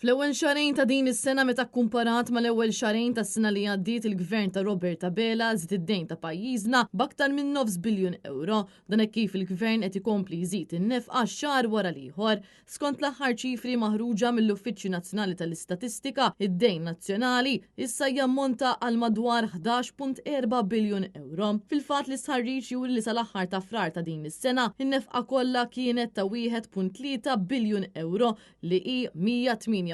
Fl-ewwel xarejn ta' din is-sena meta kkumparat mal-ewwel xarejn tas-sena li għaddiet il-Gvern ta' Roberta Bela żied id-dejn ta' pajjiżna b'aktar minn nofs biljun euro. Dan hekk kif il-Gvern qed ikompli jżid in-nefqa xahar wara l-ieħor. Skont l-aħħar ċifri maħruġa mill-Uffiċċju Nazzjonali tal-Istatistika, id-dejn nazzjonali issa jammonta għal madwar 11.4 biljun euro. Fil-fatt li sħarriġ juri li sal-aħħar ta' frar ta' din is-sena in-nefqa kollha kienet ta' 1.3 biljun euro li hi 158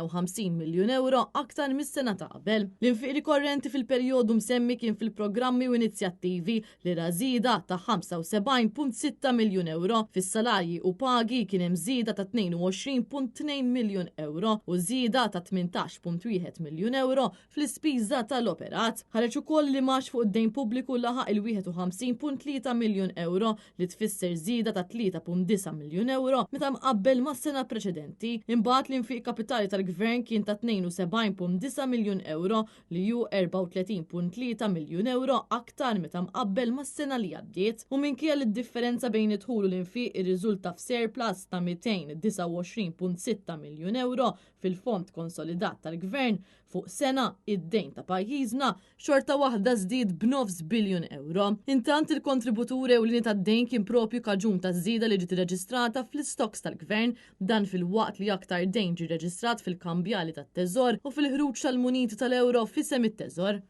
miljun euro aktar mis-sena ta' qabel. L-infiq rikorrenti fil-perjodu msemmi kien fil-programmi u inizjattivi li rażida ta' 75.6 miljun euro, fis-salarji u pagi kien hemm żieda ta' 22.2 miljun euro u żieda ta' 18.1 miljun euro fl-ispiża tal-operat. Ħareġ ukoll li max fuq id-dejn pubbliku laħaq il-51.3 miljun euro li tfisser żieda ta' 3.9 miljun euro meta mqabbel mas-sena preċedenti. Imbagħad l-infiq kapitali tal-Gvern kien ta' 72.9 miljun euro li ju 34.3 miljun euro aktar meta mqabbel mas-sena li għaddiet. U minkejja l-differenza bejn id-dħul u l-infiq irriżulta f'surplus ta' 229.6 miljun euro fil-Fond Konsolidat tal-Gvern fuq sena id-dejn ta' pajjiżna xorta waħda żdied b'nofs biljun euro. Intant il-kontributuri ewlieni tad-dejn kien propju kaġun ta' żieda li ġiet irreġistrata fl-istoks tal-Gvern, dan fil-waqt li aktar dejn ġie reġistrat fil-kambjali tat-Teżor u fil-ħruġ tal-muniti tal-euro f'isem it-Teżor.